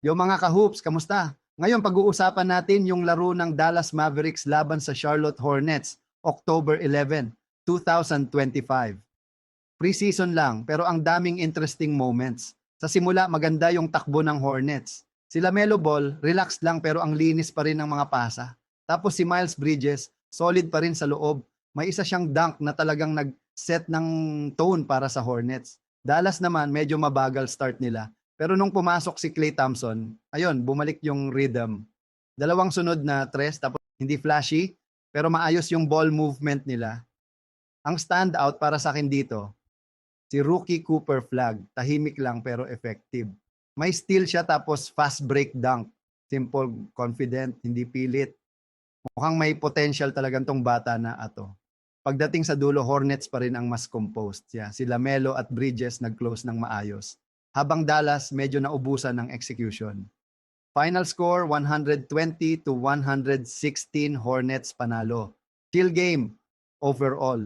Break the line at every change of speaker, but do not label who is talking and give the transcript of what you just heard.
Yung mga ka-hoops, kamusta? Ngayon pag-uusapan natin yung laro ng Dallas Mavericks laban sa Charlotte Hornets, October 11, 2025. Preseason lang, pero ang daming interesting moments. Sa simula, maganda yung takbo ng Hornets. Si LaMelo Ball, relax lang pero ang linis pa rin ng mga pasa. Tapos si Miles Bridges, solid pa rin sa loob. May isa siyang dunk na talagang nag-set ng tone para sa Hornets. Dallas naman, medyo mabagal start nila. Pero nung pumasok si Klay Thompson, ayun, bumalik yung rhythm. Dalawang sunod na tres, tapos hindi flashy, pero maayos yung ball movement nila. Ang standout para sa akin dito, si Rookie Cooper Flag, tahimik lang pero effective. May steal siya tapos fast break dunk. Simple, confident, hindi pilit. Mukhang may potential talagang tong bata na ato. Pagdating sa dulo, Hornets pa rin ang mas composed. Yeah, si Lamelo at Bridges nag-close ng maayos. Habang Dallas medyo naubusan ng execution. Final score 120 to 116 Hornets panalo. Chill game overall.